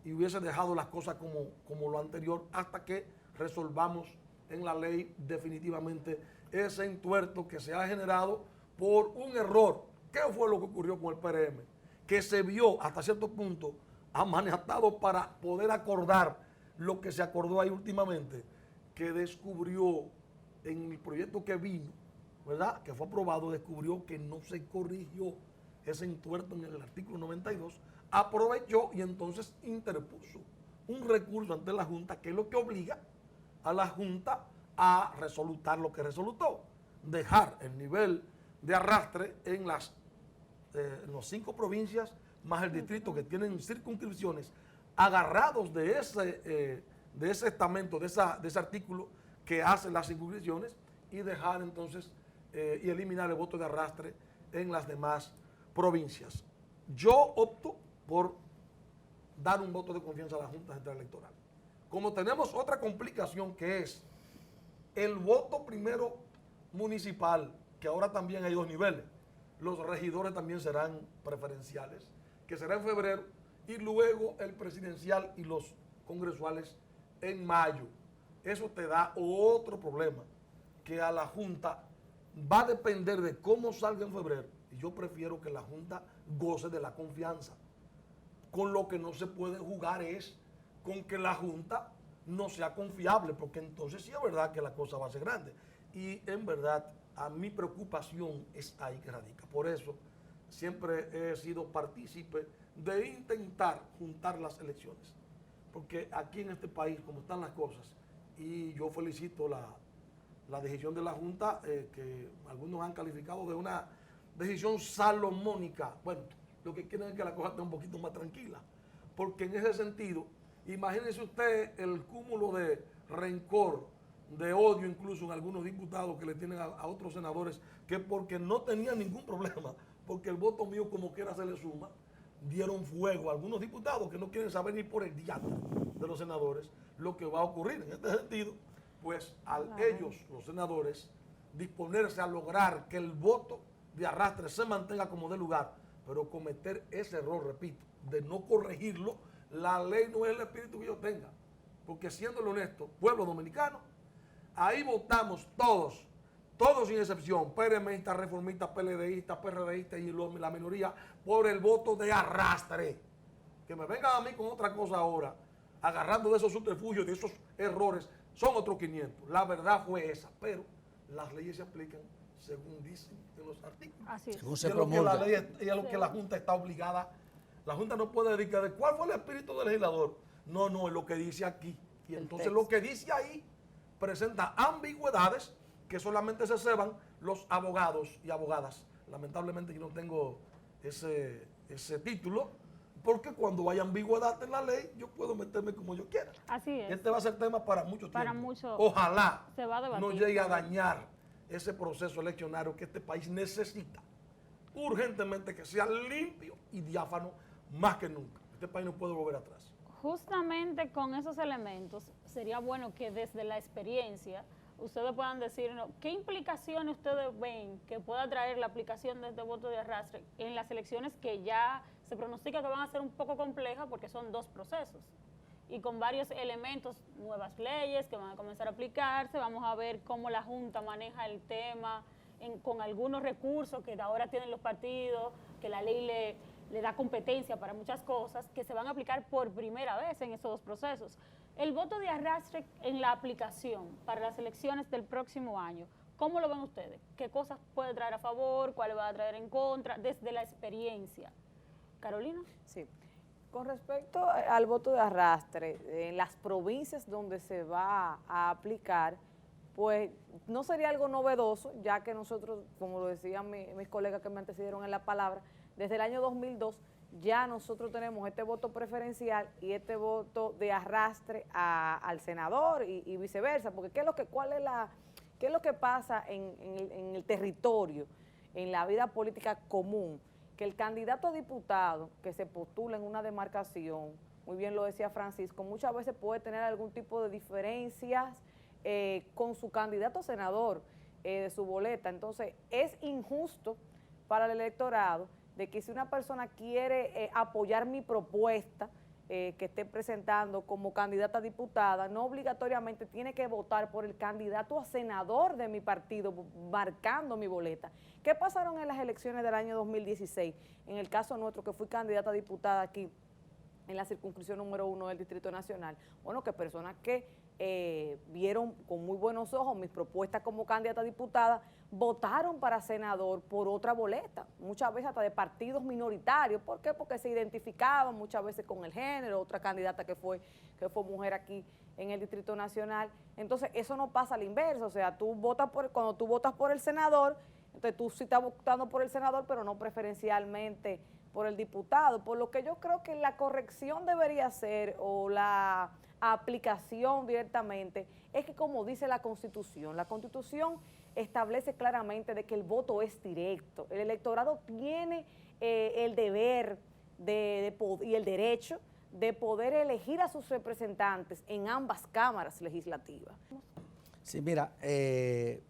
y hubiese dejado las cosas como lo anterior hasta que resolvamos en la ley definitivamente ese entuerto que se ha generado por un error. ¿Qué fue lo que ocurrió con el PRM? Que se vio hasta cierto punto amanatado para poder acordar lo que se acordó ahí últimamente, que descubrió en el proyecto que vino, ¿verdad?, que fue aprobado, descubrió que no se corrigió ese entuerto en el artículo 92, aprovechó y entonces interpuso un recurso ante la Junta, que es lo que obliga a la Junta a resolutar lo que resolutó, dejar el nivel de arrastre en las 5 provincias más el distrito, que tienen circunscripciones, agarrados de ese estamento, de ese artículo que hace las circunscripciones, y dejar entonces y eliminar el voto de arrastre en las demás provincias. Yo opto por dar un voto de confianza a la Junta Central Electoral. Como tenemos otra complicación, que es el voto primero municipal, que ahora también hay 2 niveles. Los regidores también serán preferenciales, que será en febrero, y luego el presidencial y los congresuales en mayo. Eso te da otro problema, que a la Junta va a depender de cómo salga en febrero, y yo prefiero que la Junta goce de la confianza. Con lo que no se puede jugar es con que la Junta no sea confiable, porque entonces sí es verdad que la cosa va a ser grande. Y en verdad, a mi preocupación es ahí que radica. Por eso siempre he sido partícipe de intentar juntar las elecciones. Porque aquí en este país, como están las cosas, y yo felicito la decisión de la Junta, que algunos han calificado de una decisión salomónica. Bueno, lo que quieren es que la cosa esté un poquito más tranquila, porque en ese sentido, imagínese usted el cúmulo de rencor, de odio incluso en algunos diputados que le tienen a otros senadores, que porque no tenían ningún problema, porque el voto mío como quiera se le suma, dieron fuego a algunos diputados que no quieren saber ni por el diablo de los senadores lo que va a ocurrir. En este sentido, pues al ellos, los senadores, disponerse a lograr que el voto de arrastre se mantenga como de lugar, pero cometer ese error, repito, de no corregirlo, la ley no es el espíritu que yo tenga. Porque siendo honesto, pueblo dominicano, ahí votamos todos sin excepción, PRMistas, reformistas, PLDistas, PRDistas y la minoría, por el voto de arrastre. Que me vengan a mí con otra cosa ahora, agarrando de esos subterfugios, de esos errores, son otros 500. La verdad fue esa, pero las leyes se aplican según dicen en los artículos. Así es. Según se Y es lo que promulga. la ley, y es lo que la Junta está obligada. La Junta no puede dedicar de cuál fue el espíritu del legislador. No, es lo que dice aquí. Y entonces lo que dice ahí presenta ambigüedades que solamente se sepan los abogados y abogadas. Lamentablemente yo no tengo ese título, porque cuando hay ambigüedad en la ley, yo puedo meterme como yo quiera. Así es. Este va a ser tema para mucho tiempo. Para mucho Ojalá se va a debatir. no llegue a dañar ese proceso eleccionario que este país necesita urgentemente, que sea limpio y diáfano más que nunca. Este país no puede volver atrás. Justamente con esos elementos, sería bueno que desde la experiencia ustedes puedan decirnos qué implicaciones ustedes ven que pueda traer la aplicación de este voto de arrastre en las elecciones que ya se pronostica que van a ser un poco complejas porque son 2 procesos y con varios elementos, nuevas leyes que van a comenzar a aplicarse. Vamos a ver cómo la Junta maneja el tema con algunos recursos que ahora tienen los partidos, que la ley le da competencia para muchas cosas que se van a aplicar por primera vez en esos 2 procesos. El voto de arrastre en la aplicación para las elecciones del próximo año, ¿cómo lo ven ustedes? ¿Qué cosas puede traer a favor? ¿Cuáles va a traer en contra? Desde la experiencia. Carolina. Sí. Con respecto al voto de arrastre, en las provincias donde se va a aplicar, pues no sería algo novedoso, ya que nosotros, como lo decían mis colegas que me antecedieron en la palabra, desde el año 2002 ya nosotros tenemos este voto preferencial y este voto de arrastre al senador y viceversa, porque ¿qué es lo que pasa en el territorio, en la vida política común? Que el candidato a diputado que se postula en una demarcación, muy bien lo decía Francisco, muchas veces puede tener algún tipo de diferencias con su candidato a senador de su boleta. Entonces es injusto para el electorado de que si una persona quiere apoyar mi propuesta que esté presentando como candidata a diputada, no obligatoriamente tiene que votar por el candidato a senador de mi partido, marcando mi boleta. ¿Qué pasaron en las elecciones del año 2016? En el caso nuestro, que fui candidata a diputada aquí en la circunscripción número 1 del Distrito Nacional, bueno, que personas que vieron con muy buenos ojos mis propuestas como candidata a diputada, votaron para senador por otra boleta, muchas veces hasta de partidos minoritarios. ¿Por qué? Porque se identificaban muchas veces con el género, otra candidata que fue mujer aquí en el Distrito Nacional. Entonces eso no pasa al inverso, o sea, cuando tú votas por el senador, entonces tú sí estás votando por el senador, pero no preferencialmente por el diputado. Por lo que yo creo que la corrección debería ser, o la aplicación directamente, es que como dice la Constitución establece claramente de que el voto es directo. El electorado tiene el deber y el derecho de poder elegir a sus representantes en ambas cámaras legislativas. Sí, mira, el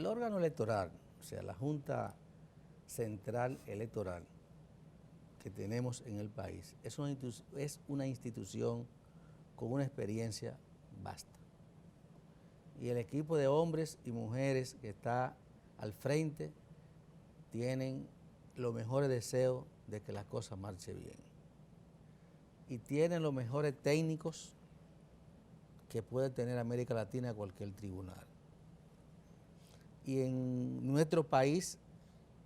órgano electoral, o sea, la Junta Central Electoral que tenemos en el país, es una institución con una experiencia vasta. Y el equipo de hombres y mujeres que está al frente tienen los mejores deseos de que las cosas marchen bien. Y tienen los mejores técnicos que puede tener América Latina cualquier tribunal. Y en nuestro país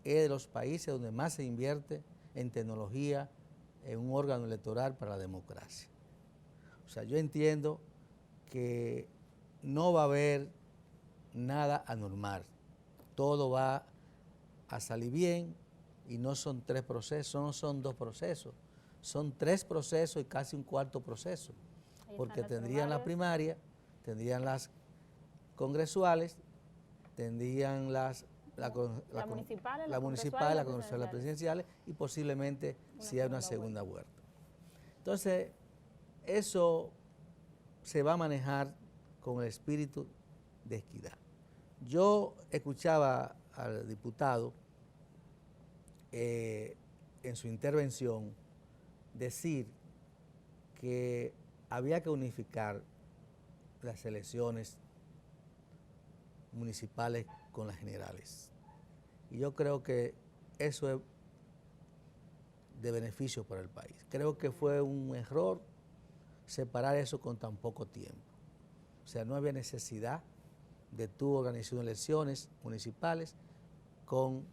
es de los países donde más se invierte en tecnología, en un órgano electoral para la democracia. O sea, yo entiendo que no va a haber nada anormal todo va a salir bien y no son 3 procesos, no son 2 procesos, son 3 procesos y casi un cuarto proceso, porque tendrían la primaria, tendrían las congresuales, tendrían la municipal, la congresual, las presidenciales y posiblemente si hay una segunda vuelta. Entonces, eso se va a manejar con el espíritu de equidad. Yo escuchaba al diputado en su intervención decir que había que unificar las elecciones municipales con las generales. Y yo creo que eso es de beneficio para el país. Creo que fue un error separar eso con tan poco tiempo. O sea, no había necesidad de tú organizar elecciones municipales con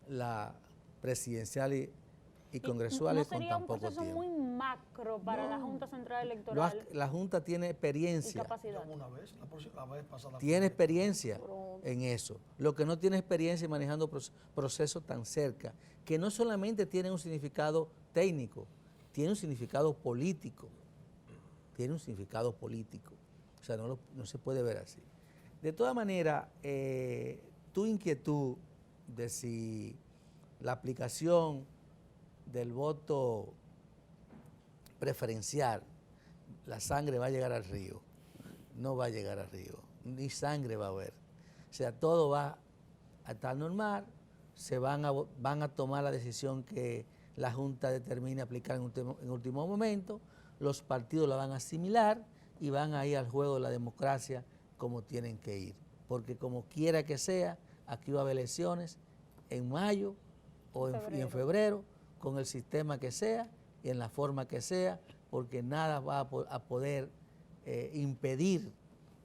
la presidencial y congresuales con tan poco tiempo. ¿No sería un proceso muy macro para la Junta Central Electoral? La Junta tiene experiencia. Y capacidad. Una vez, la vez pasada. Tiene experiencia en eso. Lo que no tiene experiencia es manejando procesos tan cerca, que no solamente tienen un significado técnico, tiene un significado político. Tiene un significado político. O sea, no se puede ver así. De todas maneras, tu inquietud de si la aplicación del voto preferencial, la sangre va a llegar al río, no va a llegar al río, ni sangre va a haber. O sea, todo va a estar normal, van a tomar la decisión que la Junta determine aplicar en último momento, los partidos la van a asimilar y van a ir al juego de la democracia como tienen que ir. Porque como quiera que sea, aquí va a haber elecciones en mayo y en febrero, con el sistema que sea y en la forma que sea, porque nada va a poder impedir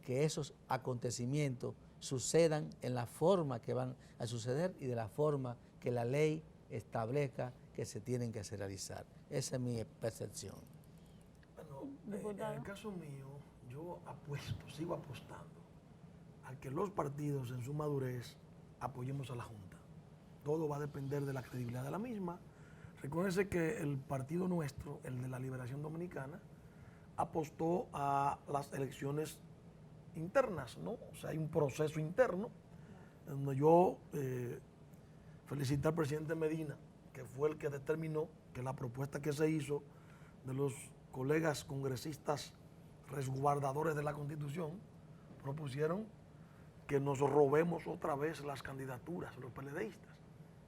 que esos acontecimientos sucedan en la forma que van a suceder y de la forma que la ley establezca que se tienen que realizar. Esa es mi percepción. Bueno, en el caso mío, yo sigo apostando a que los partidos en su madurez apoyemos a la Junta. Todo va a depender de la credibilidad de la misma. Recuérdense que el partido nuestro, el de la Liberación Dominicana, apostó a las elecciones internas, ¿no? O sea, hay un proceso interno donde yo felicité al presidente Medina, que fue el que determinó que la propuesta que se hizo de los colegas congresistas resguardadores de la Constitución propusieron que nos robemos otra vez las candidaturas, los PLDistas,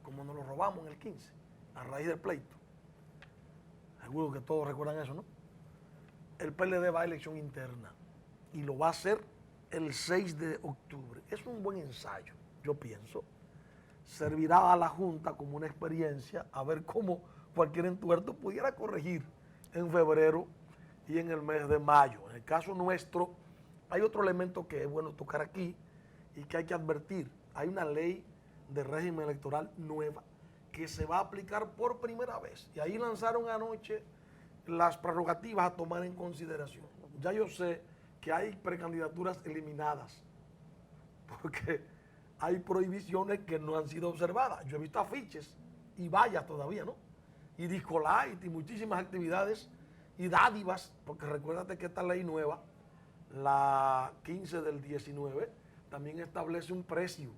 como nos lo robamos en el 15, a raíz del pleito. Seguro que todos recuerdan eso, ¿no? El PLD va a elección interna y lo va a hacer el 6 de octubre. Es un buen ensayo, yo pienso. Servirá a la Junta como una experiencia a ver cómo cualquier entuerto pudiera corregir en febrero y en el mes de mayo. En el caso nuestro, hay otro elemento que es bueno tocar aquí y que hay que advertir. Hay una ley de régimen electoral nueva que se va a aplicar por primera vez. Y ahí lanzaron anoche las prerrogativas a tomar en consideración. Ya yo sé que hay precandidaturas eliminadas, porque hay prohibiciones que no han sido observadas. Yo he visto afiches y vallas todavía, ¿no? Y disco light y muchísimas actividades y dádivas, porque recuérdate que esta ley nueva, la 15 del 19, también establece un precio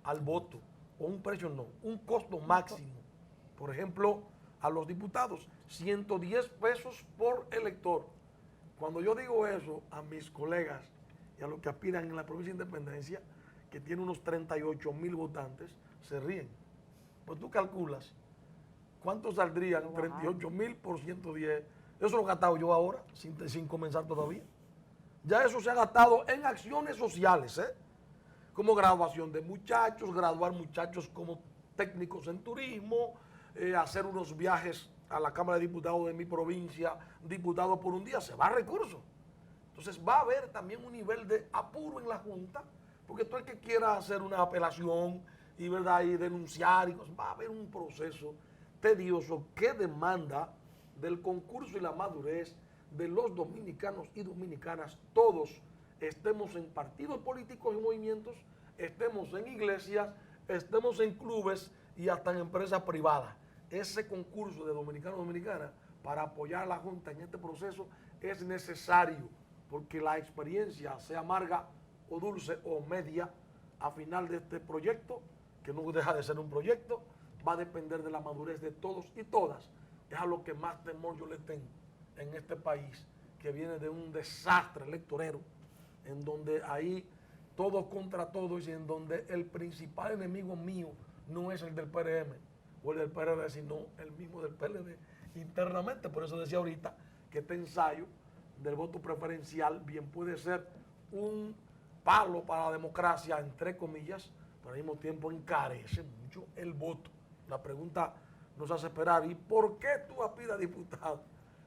al voto, o un precio no, un costo máximo. Por ejemplo, a los diputados, 110 pesos por elector. Cuando yo digo eso a mis colegas y a los que aspiran en la provincia de Independencia, que tiene unos 38,000 votantes, se ríen. Pues tú calculas, ¿cuánto saldrían 38,000 por 110? Eso lo he gastado yo ahora, sin comenzar todavía. Ya eso se ha gastado en acciones sociales, como graduación de muchachos, graduar muchachos como técnicos en turismo, hacer unos viajes a la Cámara de Diputados de mi provincia, diputado por un día, se va a recursos. Entonces va a haber también un nivel de apuro en la Junta, porque todo el que quiera hacer una apelación y, ¿verdad?, y denunciar, va a haber un proceso tedioso que demanda del concurso y la madurez de los dominicanos y dominicanas, todos estemos en partidos políticos y movimientos, estemos en iglesias, estemos en clubes y hasta en empresas privadas. Ese concurso de dominicanos y dominicanas para apoyar a la Junta en este proceso es necesario, porque la experiencia, sea amarga o dulce o media, a final de este proyecto, que no deja de ser un proyecto, va a depender de la madurez de todos y todas. Es a lo que más temor yo le tengo en este país, que viene de un desastre electorero, en donde ahí todos contra todos y en donde el principal enemigo mío no es el del PRM o el del PRD, sino el mismo del PLD internamente. Por eso decía ahorita que este ensayo del voto preferencial bien puede ser un palo para la democracia, entre comillas, pero al mismo tiempo encarece mucho el voto. La pregunta nos hace esperar, ¿y por qué tú aspiras a diputado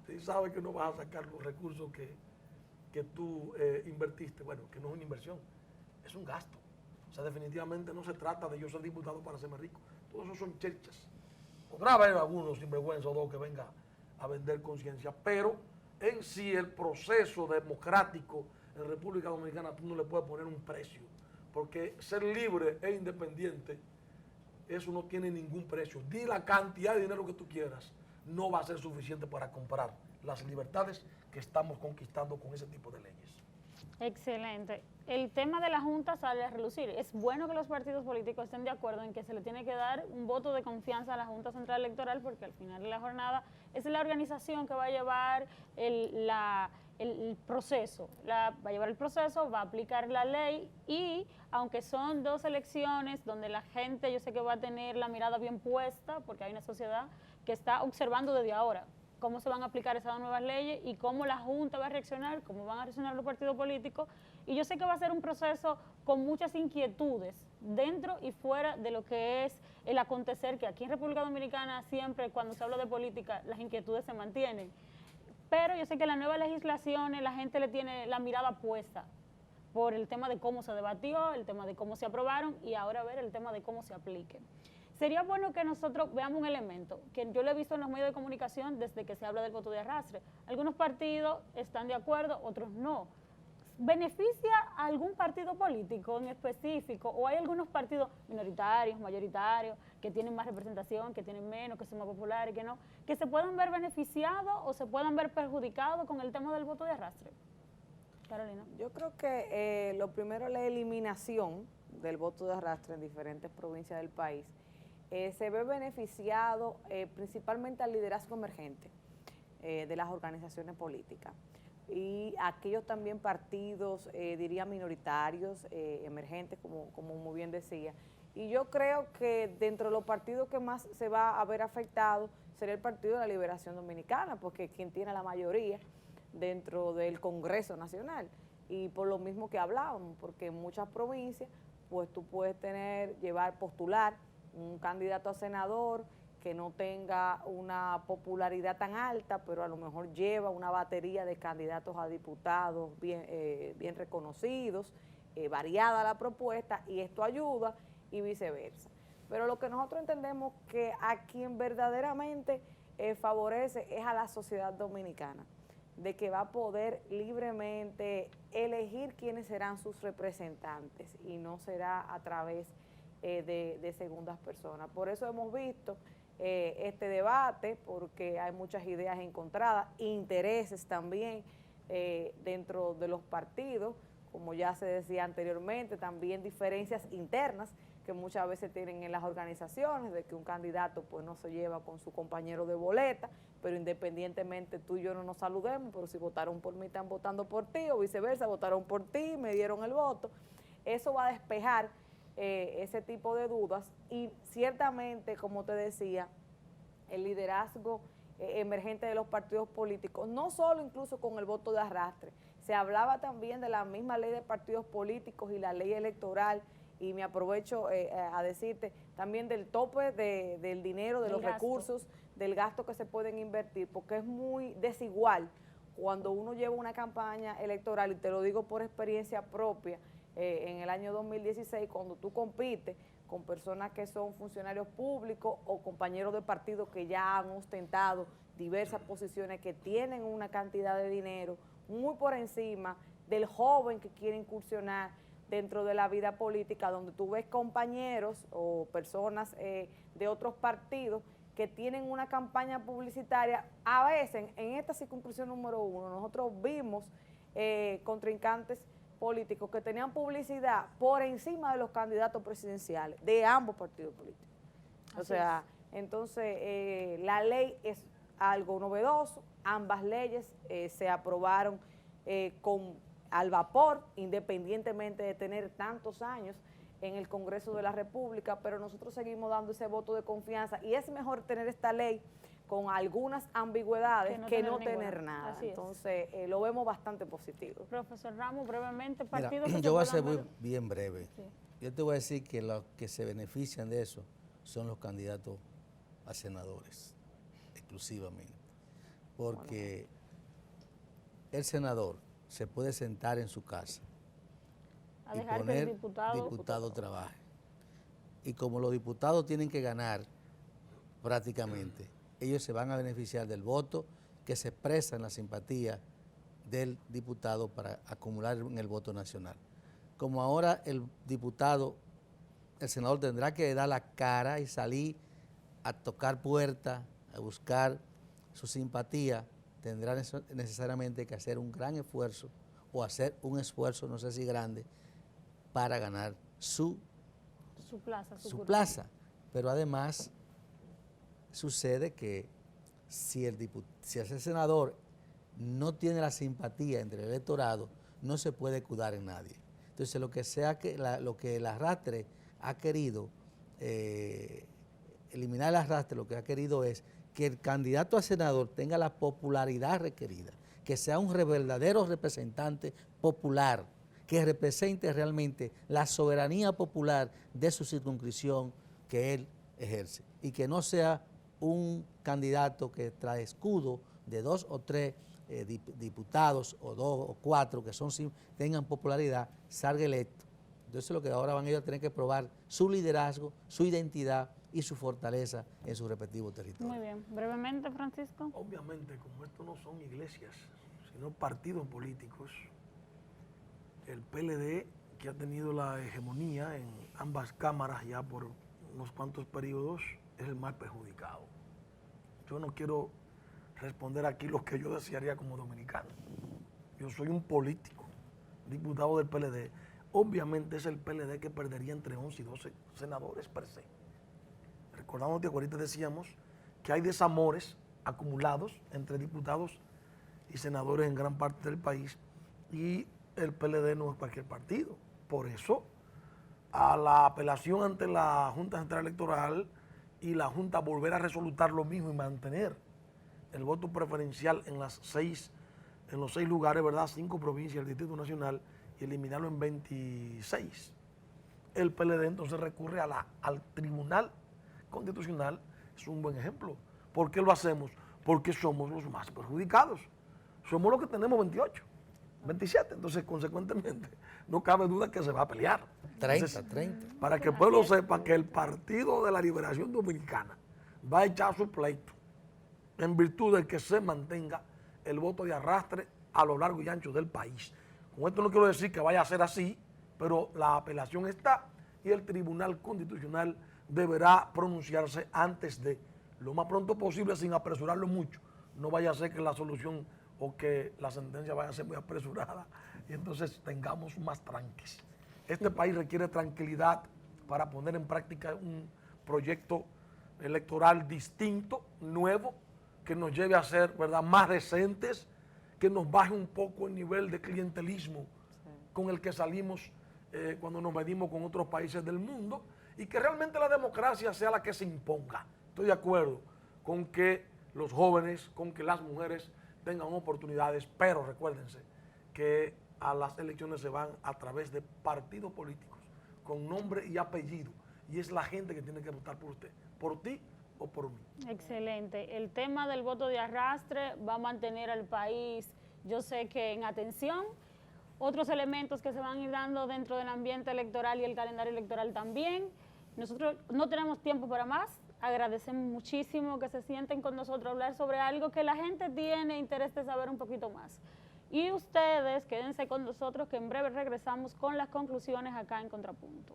si sabes que no vas a sacar los recursos que tú invertiste? Bueno, que no es una inversión, es un gasto. O sea, definitivamente no se trata de yo ser diputado para hacerme rico. Todo eso son cherchas. Podrá haber algunos sinvergüenza o dos que venga a vender conciencia, pero en sí el proceso democrático en República Dominicana tú no le puedes poner un precio, porque ser libre e independiente, eso no tiene ningún precio. Di la cantidad de dinero que tú quieras, no va a ser suficiente para comprar las libertades que estamos conquistando con ese tipo de leyes. Excelente. El tema de la Junta sale a relucir. Es bueno que los partidos políticos estén de acuerdo en que se le tiene que dar un voto de confianza a la Junta Central Electoral, porque al final de la jornada es la organización que va a llevar el proceso. Va a llevar el proceso, va a aplicar la ley y aunque son dos elecciones donde la gente yo sé que va a tener la mirada bien puesta, porque hay una sociedad que está observando desde ahora cómo se van a aplicar esas nuevas leyes y cómo la Junta va a reaccionar, cómo van a reaccionar los partidos políticos. Y yo sé que va a ser un proceso con muchas inquietudes dentro y fuera de lo que es el acontecer, que aquí en República Dominicana siempre cuando se habla de política las inquietudes se mantienen. Pero yo sé que las nuevas legislaciones la gente le tiene la mirada puesta por el tema de cómo se debatió, el tema de cómo se aprobaron y ahora ver el tema de cómo se apliquen. Sería bueno que nosotros veamos un elemento que yo lo he visto en los medios de comunicación desde que se habla del voto de arrastre. Algunos partidos están de acuerdo, otros no. ¿Beneficia a algún partido político en específico o hay algunos partidos minoritarios, mayoritarios, que tienen más representación, que tienen menos, que son más populares, que no, que se puedan ver beneficiados o se puedan ver perjudicados con el tema del voto de arrastre? Carolina. Yo creo que lo primero es la eliminación del voto de arrastre en diferentes provincias del país. Se ve beneficiado principalmente al liderazgo emergente de las organizaciones políticas y aquellos también partidos, diría minoritarios, emergentes, como muy bien decía. Y yo creo que dentro de los partidos que más se va a ver afectado sería el Partido de la Liberación Dominicana, porque es quien tiene la mayoría dentro del Congreso Nacional. Y por lo mismo que hablábamos, porque en muchas provincias, pues tú puedes postular un candidato a senador que no tenga una popularidad tan alta, pero a lo mejor lleva una batería de candidatos a diputados bien reconocidos, variada la propuesta, y esto ayuda y viceversa. Pero lo que nosotros entendemos que a quien verdaderamente favorece es a la sociedad dominicana, de que va a poder libremente elegir quiénes serán sus representantes y no será a través de segundas personas. Por eso hemos visto este debate, porque hay muchas ideas encontradas, intereses también dentro de los partidos, como ya se decía anteriormente, también diferencias internas que muchas veces tienen en las organizaciones, de que un candidato pues no se lleva con su compañero de boleta, pero independientemente tú y yo no nos saludemos, pero si votaron por mí están votando por ti, o viceversa, votaron por ti, me dieron el voto. Eso va a despejar ese tipo de dudas y ciertamente, como te decía, el liderazgo emergente de los partidos políticos, no solo incluso con el voto de arrastre, se hablaba también de la misma ley de partidos políticos y la ley electoral, y me aprovecho a decirte también del tope del dinero, de los recursos, del gasto que se pueden invertir, porque es muy desigual cuando uno lleva una campaña electoral, y te lo digo por experiencia propia. En el año 2016, cuando tú compites con personas que son funcionarios públicos o compañeros de partido que ya han ostentado diversas posiciones, que tienen una cantidad de dinero muy por encima del joven que quiere incursionar, dentro de la vida política, donde tú ves compañeros o personas de otros partidos que tienen una campaña publicitaria. A veces, en esta circunscripción número 1, nosotros vimos contrincantes políticos que tenían publicidad por encima de los candidatos presidenciales de ambos partidos políticos. O sea, entonces la ley es algo novedoso, ambas leyes se aprobaron al vapor, independientemente de tener tantos años en el Congreso de la República, pero nosotros seguimos dando ese voto de confianza y es mejor tener esta ley con algunas ambigüedades que no tener nada. Entonces, lo vemos bastante positivo. Profesor Ramos, brevemente, Mira, partidos yo voy a ser bien breve. Sí. Yo te voy a decir que los que se benefician de eso son los candidatos a senadores, exclusivamente. Porque el senador se puede sentar en su casa A y dejar que poner el diputado trabaje. Y como los diputados tienen que ganar prácticamente, ellos se van a beneficiar del voto que se expresa en la simpatía del diputado para acumular en el voto nacional. Como ahora el senador tendrá que dar la cara y salir a tocar puertas, a buscar su simpatía, tendrá necesariamente que hacer un gran esfuerzo o hacer un esfuerzo, no sé si grande, para ganar su plaza. Pero además sucede que si ese senador no tiene la simpatía entre el electorado, no se puede escudar en nadie. Entonces lo que el arrastre ha querido, eliminar el arrastre, lo que ha querido es que el candidato a senador tenga la popularidad requerida, que sea un verdadero representante popular, que represente realmente la soberanía popular de su circunscripción que él ejerce, y que no sea un candidato que trae escudo de 2 o 3 diputados, o 2 o 4 que tengan popularidad, salga electo. Entonces lo que ahora van ellos a tener que probar su liderazgo, su identidad y su fortaleza en sus respectivos territorios. Muy bien. Brevemente, Francisco. Obviamente, como esto no son iglesias, sino partidos políticos, el PLD, que ha tenido la hegemonía en ambas cámaras ya por unos cuantos periodos, es el más perjudicado. Yo no quiero responder aquí lo que yo desearía como dominicano. Yo soy un político, diputado del PLD. Obviamente es el PLD que perdería entre 11 y 12 senadores per se. Recordamos que ahorita decíamos que hay desamores acumulados entre diputados y senadores en gran parte del país, y el PLD no es cualquier partido. Por eso, a la apelación ante la Junta Central Electoral y la Junta volver a resolutar lo mismo y mantener el voto preferencial en los 6 lugares, ¿verdad? 5 provincias del Distrito Nacional, y eliminarlo en 26. El PLD entonces recurre al Tribunal Constitucional. Es un buen ejemplo. ¿Por qué lo hacemos? Porque somos los más perjudicados. Somos los que tenemos 28, 27. Entonces, consecuentemente, no cabe duda que se va a pelear. 30. Para que el pueblo sepa que el Partido de la Liberación Dominicana va a echar su pleito en virtud de que se mantenga el voto de arrastre a lo largo y ancho del país. Con esto no quiero decir que vaya a ser así, pero la apelación está y el Tribunal Constitucional deberá pronunciarse antes de lo más pronto posible, sin apresurarlo mucho. No vaya a ser que la solución o que la sentencia vaya a ser muy apresurada y entonces tengamos más tranques. Este país requiere tranquilidad para poner en práctica un proyecto electoral distinto, nuevo, que nos lleve a ser, ¿verdad?, más decentes, que nos baje un poco el nivel de clientelismo con el que salimos cuando nos medimos con otros países del mundo, y que realmente la democracia sea la que se imponga. Estoy de acuerdo con que los jóvenes, con que las mujeres tengan oportunidades, pero recuérdense que a las elecciones se van a través de partidos políticos con nombre y apellido, y es la gente que tiene que votar por usted, por ti o por mí. Excelente. El tema del voto de arrastre va a mantener al país, yo sé que en atención. Otros elementos que se van a ir dando dentro del ambiente electoral y el calendario electoral también. Nosotros no tenemos tiempo para más. Agradecemos muchísimo que se sienten con nosotros a hablar sobre algo que la gente tiene interés de saber un poquito más. Y ustedes quédense con nosotros que en breve regresamos con las conclusiones acá en Contrapunto.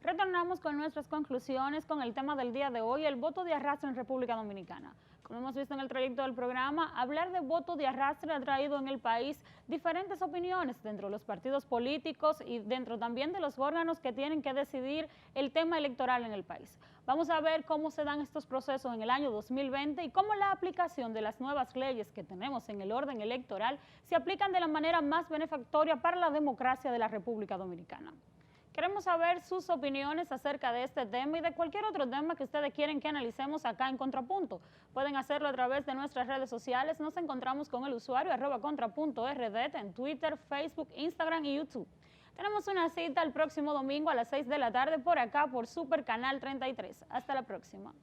Retornamos con nuestras conclusiones con el tema del día de hoy, el voto de arrastre en República Dominicana. Como hemos visto en el trayecto del programa, hablar de voto de arrastre ha traído en el país diferentes opiniones dentro de los partidos políticos y dentro también de los órganos que tienen que decidir el tema electoral en el país. Vamos a ver cómo se dan estos procesos en el año 2020 y cómo la aplicación de las nuevas leyes que tenemos en el orden electoral se aplican de la manera más benefactoria para la democracia de la República Dominicana. Queremos saber sus opiniones acerca de este tema y de cualquier otro tema que ustedes quieren que analicemos acá en Contrapunto. Pueden hacerlo a través de nuestras redes sociales. Nos encontramos con el usuario @contrapunto_rd en Twitter, Facebook, Instagram y YouTube. Tenemos una cita el próximo domingo a las 6 de la tarde por acá por Super Canal 33. Hasta la próxima.